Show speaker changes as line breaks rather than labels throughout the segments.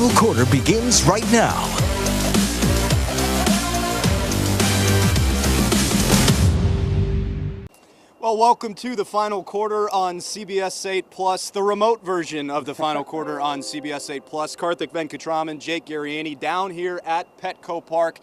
final quarter begins right now.
Well, welcome to the final quarter on CBS 8 Plus, the remote version of the final quarter on CBS 8 Plus. Karthik Venkatraman, Jake Garriani down here at Petco Park.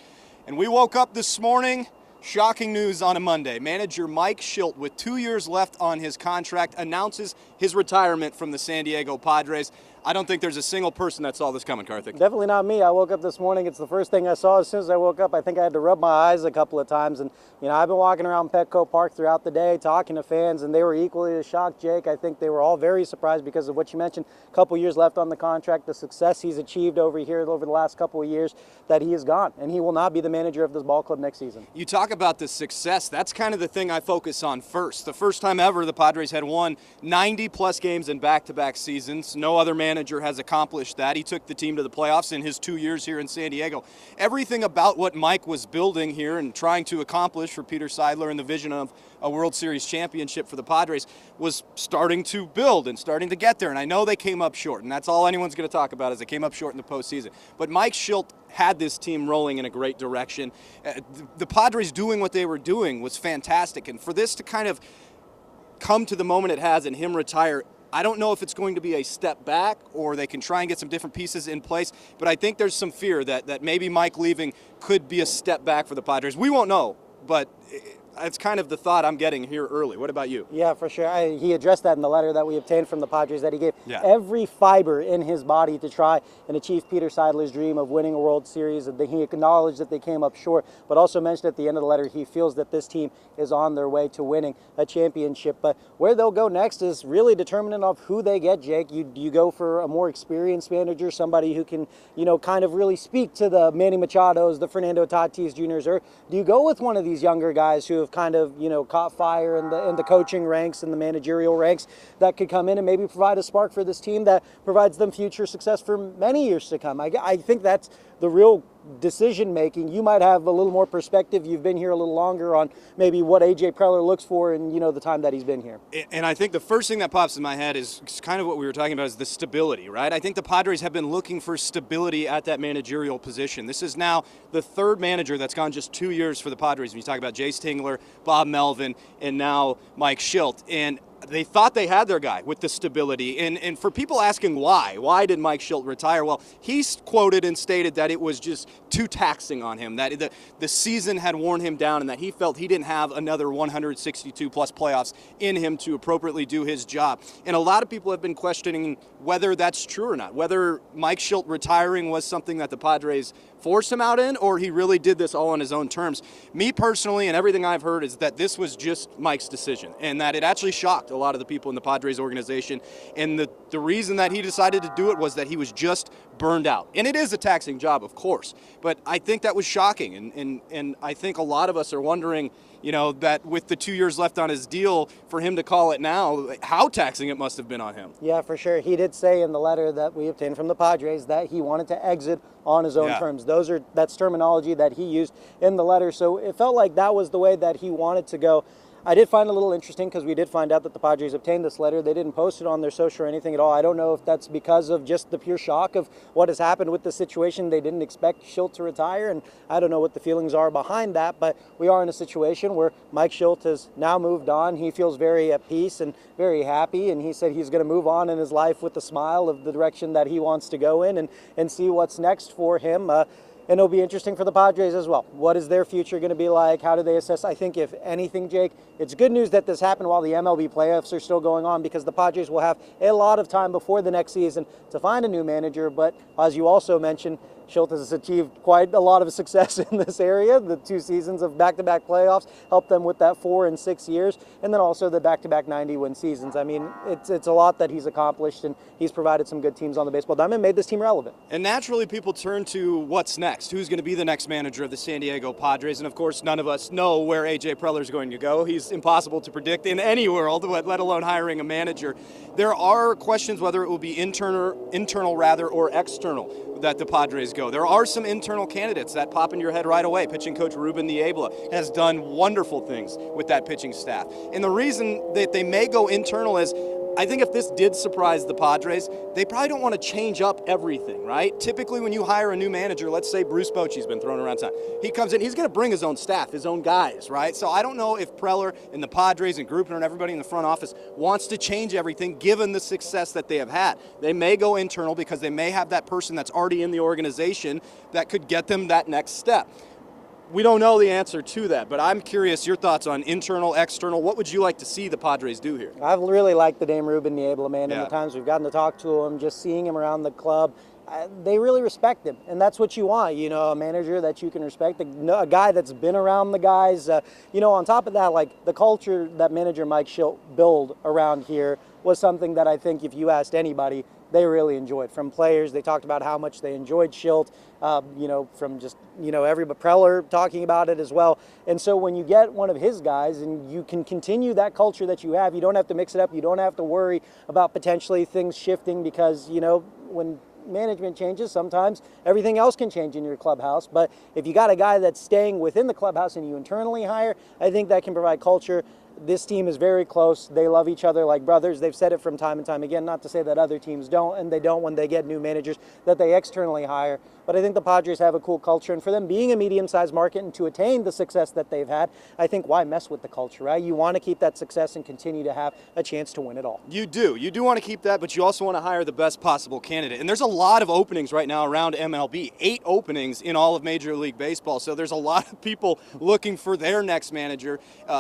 And we woke up this morning, shocking news on a Monday. Manager Mike Shildt, with 2 years left on his contract, announces his retirement from the San Diego Padres. I don't think there's a single person that saw this coming, Karthik.
Definitely not me. I woke up this morning. It's the first thing I saw as soon as I woke up. I think I had to rub my eyes a couple of times. And, I've been walking around Petco Park throughout the day talking to fans, and they were equally as shocked, Jake. I think they were all very surprised because of what you mentioned. A couple years left on the contract, the success he's achieved over the last couple of years, that he is gone. And he will not be the manager of this ball club next season.
You talk about the success. That's kind of the thing I focus on first. The first time ever the Padres had won 90-plus games in back-to-back seasons. No other manager has accomplished that. He took the team to the playoffs in his 2 years here in San Diego. Everything about what Mike was building here and trying to accomplish for Peter Seidler and the vision of a World Series championship for the Padres was starting to build and starting to get there. And I know they came up short, and that's all anyone's going to talk about is they came up short in the postseason. But Mike Shildt had this team rolling in a great direction. The Padres doing what they were doing was fantastic. And for this to kind of come to the moment it has and him retire, I don't know if it's going to be a step back or they can try and get some different pieces in place, but I think there's some fear that maybe Mike leaving could be a step back for the Padres. We won't know, but it's kind of the thought I'm getting here early. What about you?
Yeah, for sure. He addressed that in the letter that we obtained from the Padres, that he gave every fiber in his body to try and achieve Peter Seidler's dream of winning a World Series. He acknowledged that they came up short, but also mentioned at the end of the letter he feels that this team is on their way to winning a championship. But where they'll go next is really determinant of who they get, Jake. You go for a more experienced manager, somebody who can, kind of really speak to the Manny Machados, the Fernando Tatis Jr.'s, or do you go with one of these younger guys who have kind of, caught fire in the coaching ranks and the managerial ranks that could come in and maybe provide a spark for this team that provides them future success for many years to come? I think that's the real decision making. You might have a little more perspective. You've been here a little longer on maybe what A.J. Preller looks for in, the time that he's been here.
And I think the first thing that pops in my head is kind of what we were talking about is the stability, right? I think the Padres have been looking for stability at that managerial position. This is now the third manager that's gone just 2 years for the Padres. When you talk about Jace Tingler, Bob Melvin, and now Mike Shildt. And they thought they had their guy with the stability. And for people asking why did Mike Shildt retire? Well, he's quoted and stated that it was just too taxing on him, that the season had worn him down and that he felt he didn't have another 162-plus playoffs in him to appropriately do his job. And a lot of people have been questioning whether that's true or not, whether Mike Shildt retiring was something that the Padres forced him out in or he really did this all on his own terms. Me personally, and everything I've heard, is that this was just Mike's decision and that it actually shocked a lot of the people in the Padres organization. And the reason that he decided to do it was that he was just burned out. And it is a taxing job, of course, but I think that was shocking. And I think a lot of us are wondering, that with the 2 years left on his deal, for him to call it now, how taxing it must have been on him.
Yeah, for sure. He did say in the letter that we obtained from the Padres that he wanted to exit on his own terms. That's terminology that he used in the letter. So it felt like that was the way that he wanted to go. I did find it a little interesting because we did find out that the Padres obtained this letter. They didn't post it on their social or anything at all. I don't know if that's because of just the pure shock of what has happened with the situation. They didn't expect Shildt to retire, and I don't know what the feelings are behind that, but we are in a situation where Mike Shildt has now moved on. He feels very at peace and very happy, and he said he's going to move on in his life with a smile of the direction that he wants to go in and see what's next for him. And it'll be interesting for the Padres as well. What is their future going to be like? How do they assess? I think if anything, Jake, it's good news that this happened while the MLB playoffs are still going on because the Padres will have a lot of time before the next season to find a new manager. But as you also mentioned, Shildt has achieved quite a lot of success in this area. The 2 seasons of back-to-back playoffs helped them with that 4 and 6 years, and then also the back-to-back 90-win seasons. I mean, it's a lot that he's accomplished, and he's provided some good teams on the baseball diamond, made this team relevant.
And naturally, people turn to what's next. Who's going to be the next manager of the San Diego Padres? And of course, none of us know where A.J. Preller is going to go. He's impossible to predict in any world, let alone hiring a manager. There are questions whether it will be internal or external that the Padres go. There are some internal candidates that pop in your head right away. Pitching coach Ruben Niebla has done wonderful things with that pitching staff. And the reason that they may go internal is I think if this did surprise the Padres, they probably don't want to change up everything, right? Typically when you hire a new manager, let's say Bruce Bochy's been thrown around town, he comes in, he's going to bring his own staff, his own guys, right? So I don't know if Preller and the Padres and Gruppner and everybody in the front office wants to change everything given the success that they have had. They may go internal because they may have that person that's already in the organization that could get them that next step. We don't know the answer to that, but I'm curious your thoughts on internal, external. What would you like to see the Padres do here?
I've really liked the name Ruben Niebla, man, in the times we've gotten to talk to him, just seeing him around the club. They really respect him, and that's what you want, you know, a manager that you can respect, a guy that's been around the guys. You know, on top of that, like the culture that manager Mike Shildt built around here was something that I think if you asked anybody, they really enjoyed. From players, they talked about how much they enjoyed Shildt, you know, from just, you know, everybody, Preller talking about it as well. And so when you get one of his guys and you can continue that culture that you have, you don't have to mix it up, you don't have to worry about potentially things shifting because, you know, when management changes, sometimes everything else can change in your clubhouse. But if you got a guy that's staying within the clubhouse and you internally hire, I think that can provide culture. This team is very close. They love each other like brothers. They've said it from time and time again, not to say that other teams don't, and they don't when they get new managers that they externally hire. But I think the Padres have a cool culture, and for them being a medium-sized market and to attain the success that they've had, I think why mess with the culture, right? You want to keep that success and continue to have a chance to win it all.
You do. You do want to keep that, but you also want to hire the best possible candidate. And there's a lot of openings right now around MLB, 8 openings in all of Major League Baseball. So there's a lot of people looking for their next manager.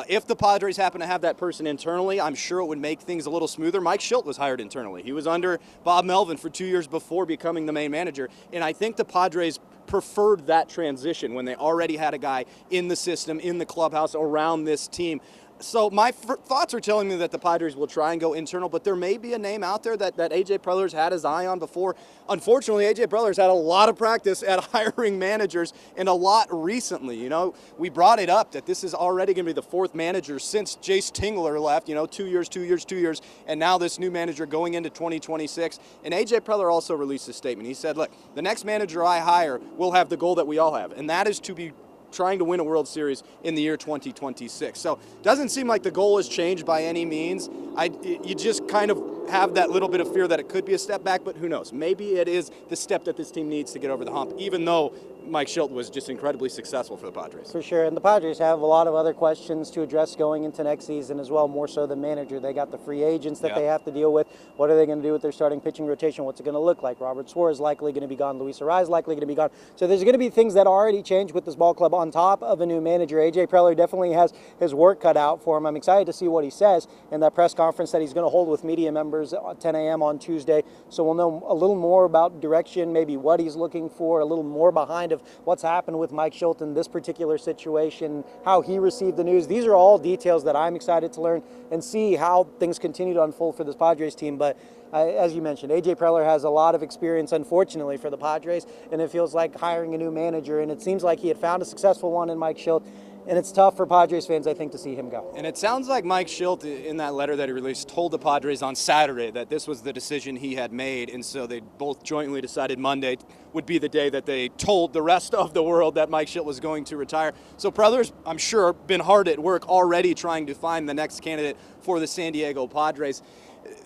If the Padres happen to have that person internally, I'm sure it would make things a little smoother. Mike Shildt was hired internally. He was under Bob Melvin for 2 years before becoming the main manager. And I think the Padres preferred that transition when they already had a guy in the system, in the clubhouse, around this team. So my thoughts are telling me that the Padres will try and go internal, but there may be a name out there that A.J. Preller's had his eye on before. Unfortunately, A.J. Preller's had a lot of practice at hiring managers and a lot recently. You know, we brought it up that this is already going to be the 4th manager since Jace Tingler left, you know, 2 years, and now this new manager going into 2026. And A.J. Preller also released a statement. He said, look, the next manager I hire will have the goal that we all have, and that is to be trying to win a World Series in the year 2026. So doesn't seem like the goal has changed by any means. You just kind of have that little bit of fear that it could be a step back, but who knows? Maybe it is the step that this team needs to get over the hump, even though Mike Shildt was just incredibly successful for the Padres.
For sure, and the Padres have a lot of other questions to address going into next season as well, more so than manager. They got the free agents that they have to deal with. What are they going to do with their starting pitching rotation? What's it going to look like? Robert Suarez likely going to be gone. Luis Arraez likely going to be gone. So there's going to be things that already changed with this ball club on top of a new manager. A.J. Preller definitely has his work cut out for him. I'm excited to see what he says in that press conference that he's going to hold with media members at 10 a.m. on Tuesday. So we'll know a little more about direction, maybe what he's looking for, a little more behind of what's happened with Mike Shildt in this particular situation, how he received the news. These are all details that I'm excited to learn and see how things continue to unfold for this Padres team. But as you mentioned, A.J. Preller has a lot of experience, unfortunately, for the Padres, and it feels like hiring a new manager, and it seems like he had found a successful one in Mike Shildt. And it's tough for Padres fans, I think, to see him go.
And it sounds like Mike Shildt, in that letter that he released, told the Padres on Saturday that this was the decision he had made. And so they both jointly decided Monday would be the day that they told the rest of the world that Mike Shildt was going to retire. So Preller's, I'm sure, been hard at work already trying to find the next candidate for the San Diego Padres.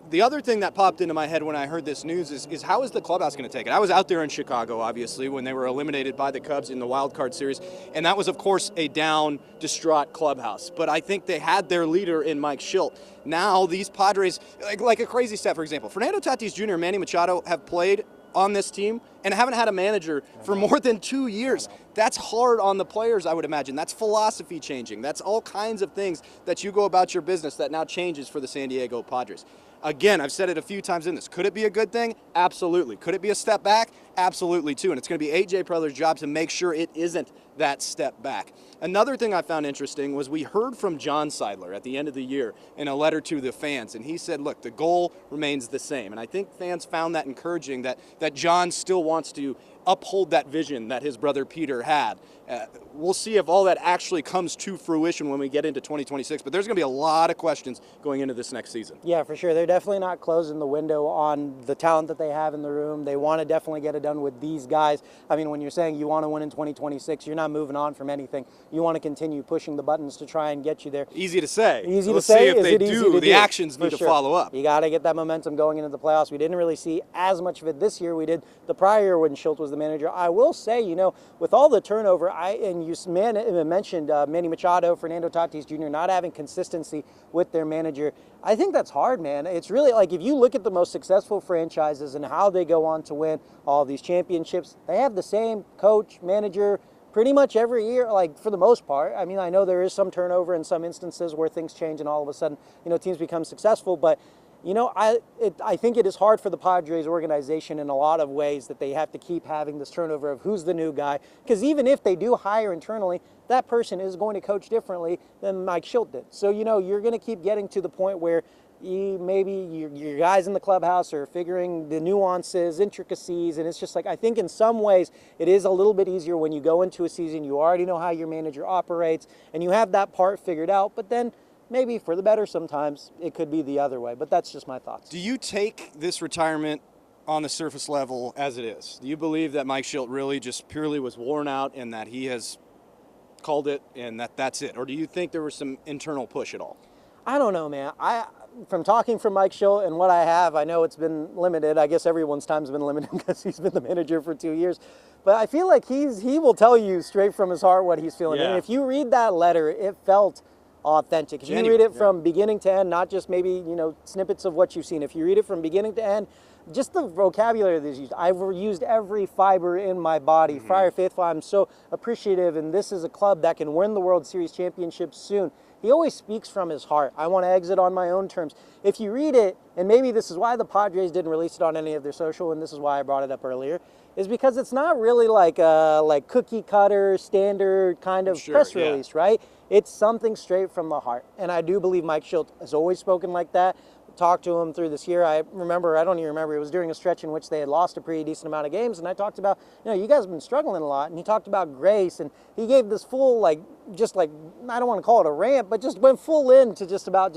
The other thing that popped into my head when I heard this news is how is the clubhouse going to take it? I was out there in Chicago, obviously, when they were eliminated by the Cubs in the wild card series, and that was, of course, a down, distraught clubhouse. But I think they had their leader in Mike Shildt. Now these Padres, like a crazy stat, for example, Fernando Tatis Jr. and Manny Machado have played on this team and haven't had a manager for more than 2 years. That's hard on the players, I would imagine. That's philosophy changing. That's all kinds of things that you go about your business that now changes for the San Diego Padres. Again, I've said it a few times in this. Could it be a good thing? Absolutely. Could it be a step back? Absolutely, too. And it's going to be A.J. Preller's job to make sure it isn't that step back. Another thing I found interesting was we heard from John Seidler at the end of the year in a letter to the fans, and he said, look, the goal remains the same. And I think fans found that encouraging, that John still wants to uphold that vision that his brother Peter had. We'll see if all that actually comes to fruition when we get into 2026, but there's going to be a lot of questions going into this next season.
Yeah, for sure. They're definitely not closing the window on the talent that they have in the room. They want to definitely get it done with these guys. I mean, when you're saying you want to win in 2026, you're not not moving on from anything. You want to continue pushing the buttons to try and get you there.
Easy to say.
Easy
Let's
to say.
See if
Is
they
it easy
do.
to
The
do?
actions need
For
to
sure.
follow up.
You got to get that momentum going into the playoffs. We didn't really see as much of it this year. We did the prior year when Shildt was the manager. I will say, with all the turnover, and you mentioned Manny Machado, Fernando Tatis Jr. not having consistency with their manager. I think that's hard, man. It's really like if you look at the most successful franchises and how they go on to win all these championships, they have the same coach, manager, pretty much every year, like for the most part. I mean, I know there is some turnover in some instances where things change and all of a sudden, teams become successful, but I think it is hard for the Padres organization in a lot of ways that they have to keep having this turnover of who's the new guy. Because even if they do hire internally, that person is going to coach differently than Mike Shildt did. So, you're going to keep getting to the point where maybe your guys in the clubhouse are figuring the nuances, intricacies, and it's just like, I think in some ways it is a little bit easier when you go into a season, you already know how your manager operates, and you have that part figured out, but then maybe for the better sometimes it could be the other way, but that's just my thoughts.
Do you take this retirement on the surface level as it is? Do you believe that Mike Shildt really just purely was worn out and that he has called it and that's it? Or do you think there was some internal push at all?
I don't know, man. From talking from Mike Shildt and what I know it's been limited. I guess everyone's time's been limited because he's been the manager for 2 years. But I feel like he will tell you straight from his heart what he's feeling.
Yeah.
And if you read that letter, it felt authentic. If you read it from beginning to end, not just maybe, snippets of what you've seen. If you read it from beginning to end, just the vocabulary that's used. I've used every fiber in my body. Friar Faithful, I'm so appreciative, and this is a club that can win the World Series championship soon. He always speaks from his heart. I want to exit on my own terms. If you read it, and maybe this is why the Padres didn't release it on any of their social, and this is why I brought it up earlier, is because it's not really like cookie cutter, standard kind of press release, right? It's something straight from the heart. And I do believe Mike Shildt has always spoken like that. Talked to him through this year. I don't even remember, it was during a stretch in which they had lost a pretty decent amount of games, and I talked about, you guys have been struggling a lot, and he talked about grace, and he gave this full, I don't want to call it a rant, but just went full into just about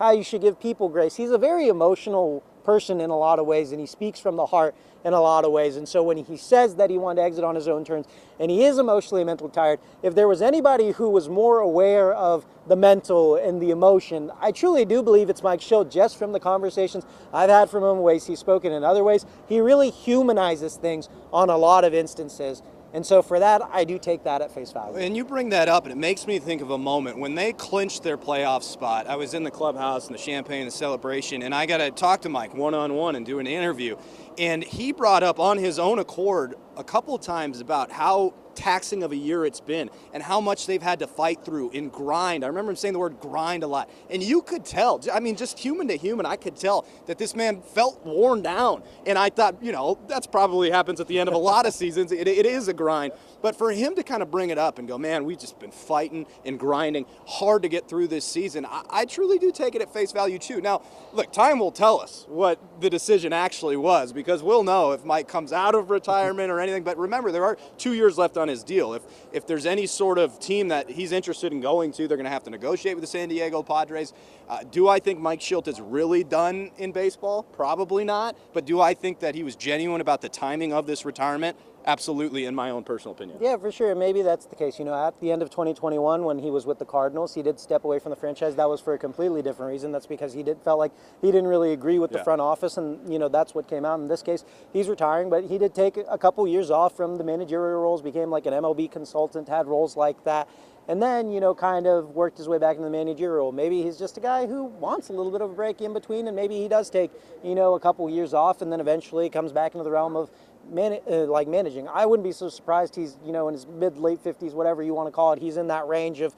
how you should give people grace. He's a very emotional person in a lot of ways, and he speaks from the heart in a lot of ways. And so when he says that he wanted to exit on his own terms, and he is emotionally and mentally tired, if there was anybody who was more aware of the mental and the emotion, I truly do believe it's Mike Shildt, just from the conversations I've had from him, ways he's spoken in other ways. He really humanizes things on a lot of instances. And so for that, I do take that at face value.
And you bring that up, and it makes me think of a moment when they clinched their playoff spot. I was in the clubhouse and the champagne and the celebration, and I got to talk to Mike one-on-one and do an interview. And he brought up on his own accord a couple of times about how taxing of a year it's been and how much they've had to fight through and grind. I remember him saying the word grind a lot. And you could tell, I mean, just human to human, I could tell that this man felt worn down. And I thought, that's probably happens at the end of a lot of seasons. It is a grind. But for him to kind of bring it up and go, man, we've just been fighting and grinding hard to get through this season, I truly do take it at face value too. Now, look, time will tell us what the decision actually was, because we'll know if Mike comes out of retirement or anything. But remember, there are 2 years left on his deal. If there's any sort of team that he's interested in going to, they're going to have to negotiate with the San Diego Padres. Do I think Mike Shildt is really done in baseball? Probably not. But do I think that he was genuine about the timing of this retirement? Absolutely, in my own personal opinion.
Yeah, for sure. Maybe that's the case. At the end of 2021, when he was with the Cardinals, he did step away from the franchise. That was for a completely different reason. That's because he felt like he didn't really agree with the front office, and that's what came out. In this case, he's retiring, but he did take a couple years off from the managerial roles, became like an MLB consultant, had roles like that. And then, kind of worked his way back into the managerial role. Maybe he's just a guy who wants a little bit of a break in between, and maybe he does take, a couple years off, and then eventually comes back into the realm of managing. I wouldn't be so surprised he's, in his mid-late 50s, whatever you want to call it. He's in that range of,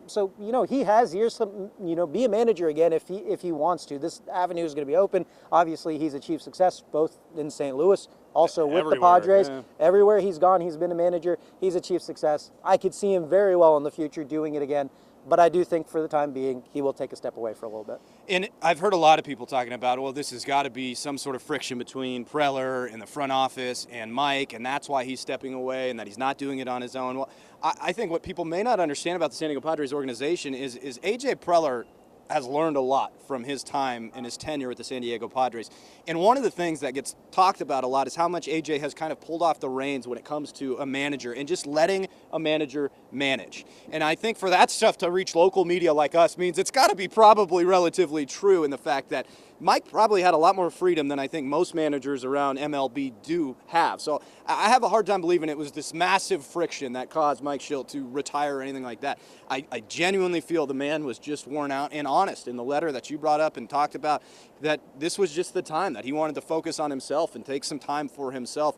so, he has years to, be a manager again if he wants to. This avenue is going to be open. Obviously, he's achieved success both in St. Louis, also with the Padres. Yeah. Everywhere he's gone, he's been a manager. He's achieved success. I could see him very well in the future doing it again. But I do think for the time being, he will take a step away for a little bit.
And I've heard a lot of people talking about, well, this has got to be some sort of friction between Preller and the front office and Mike, and that's why he's stepping away and that he's not doing it on his own. Well, I think what people may not understand about the San Diego Padres organization is A.J. Preller has learned a lot from his time and his tenure with the San Diego Padres. And one of the things that gets talked about a lot is how much AJ has kind of pulled off the reins when it comes to a manager and just letting a manager manage. And I think for that stuff to reach local media like us means it's got to be probably relatively true in the fact that Mike probably had a lot more freedom than I think most managers around MLB do have. So I have a hard time believing it was this massive friction that caused Mike Shildt to retire or anything like that. I genuinely feel the man was just worn out and honest in the letter that you brought up and talked about, that this was just the time that he wanted to focus on himself and take some time for himself.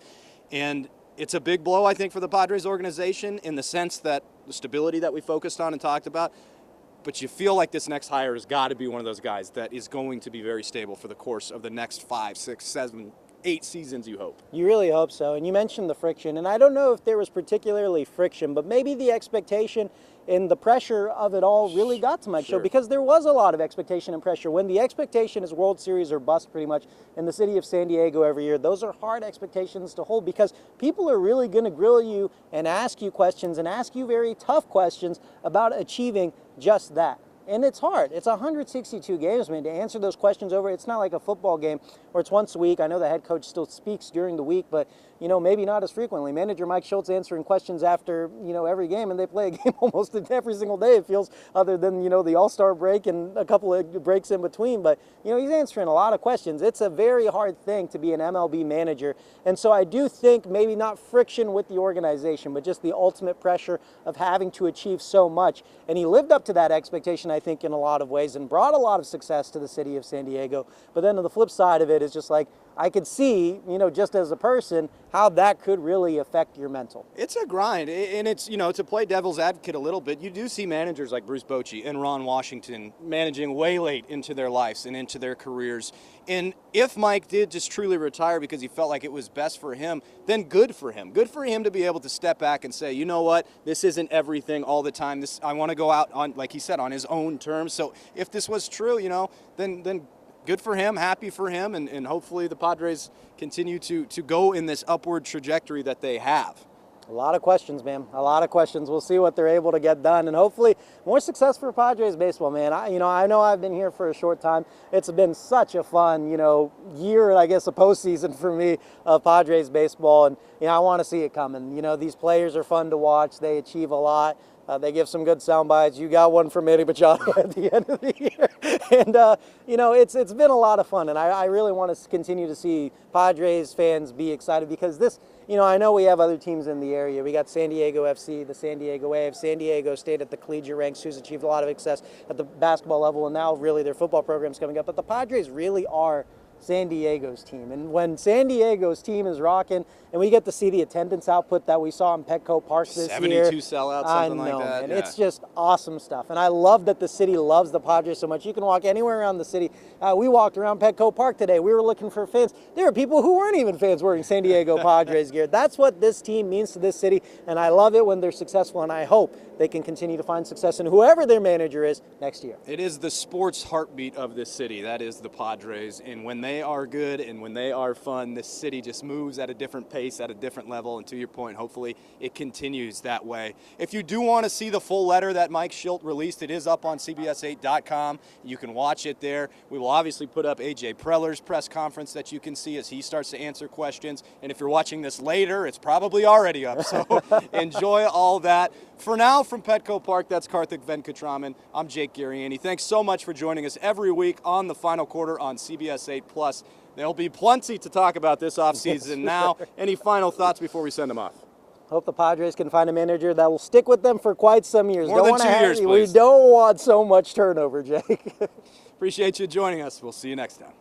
And it's a big blow, I think, for the Padres organization in the sense that the stability that we focused on and talked about. But you feel like this next hire has got to be one of those guys that is going to be very stable for the course of the next 5, 6, 7, 8 seasons, you hope.
You really hope so. And you mentioned the friction. And I don't know if there was particularly friction, but maybe the expectation and the pressure of it all really got to Mike Shildt, because there was a lot of expectation and pressure. When the expectation is World Series or bust pretty much in the city of San Diego every year, those are hard expectations to hold because people are really going to grill you and ask you questions and ask you very tough questions about achieving just that. And it's hard. It's 162 games, man, to answer those questions over. It's not like a football game where it's once a week. I know the head coach still speaks during the week, but, maybe not as frequently. Manager Mike Shildt's answering questions after, every game, and they play a game almost every single day, it feels, other than, the All-Star break and a couple of breaks in between. But, he's answering a lot of questions. It's a very hard thing to be an MLB manager. And so I do think maybe not friction with the organization, but just the ultimate pressure of having to achieve so much. And he lived up to that expectation, I think, in a lot of ways, and brought a lot of success to the city of San Diego. But then on the flip side of it is just like, I could see, just as a person, how that could really affect your mental.
It's a grind, and it's, to play devil's advocate a little bit, you do see managers like Bruce Bochy and Ron Washington managing way late into their lives and into their careers. And if Mike did just truly retire because he felt like it was best for him, then good for him. Good for him to be able to step back and say, you know what, this isn't everything all the time. I want to go out on, like he said, on his own terms. So if this was true, then good for him, happy for him, and hopefully the Padres continue to go in this upward trajectory that they have.
A lot of questions, man. A lot of questions. We'll see what they're able to get done, and hopefully more success for Padres baseball, man. I know I've been here for a short time. It's been such a fun, year, I guess, a postseason for me of Padres baseball, and I want to see it coming. These players are fun to watch. They achieve a lot. They give some good sound bites. You got one from Eddie Machado at the end of the year. And, it's been a lot of fun. And I really want to continue to see Padres fans be excited because this, I know we have other teams in the area. We got San Diego FC, the San Diego Wave, San Diego State at the collegiate ranks, who's achieved a lot of success at the basketball level. And now really their football program's coming up. But the Padres really are San Diego's team. And when San Diego's team is rocking and we get to see the attendance output that we saw in Petco Park this
72
year.
72 sellouts, something like that.
And
yeah.
It's just awesome stuff. And I love that the city loves the Padres so much. You can walk anywhere around the city. We walked around Petco Park today. We were looking for fans. There were people who weren't even fans wearing San Diego Padres gear. That's what this team means to this city. And I love it when they're successful. And I hope they can continue to find success in whoever their manager is next year.
It is the sports heartbeat of this city. That is the Padres. And when they are good and when they are fun, this city just moves at a different pace, at a different level. And to your point, hopefully it continues that way. If you do want to see the full letter that Mike Shildt released, it is up on CBS8.com. You can watch it there. We will obviously put up AJ Preller's press conference that you can see as he starts to answer questions. And if you're watching this later, it's probably already up. So enjoy all that. For now, from Petco Park, that's Karthik Venkatraman. I'm Jake Garriani. Thanks so much for joining us every week on the Final Quarter on CBS 8+. There'll be plenty to talk about this offseason now. Any final thoughts before we send them off?
Hope the Padres can find a manager that will stick with them for quite some years.
More than 2 years, please.
We don't want so much turnover, Jake.
Appreciate you joining us. We'll see you next time.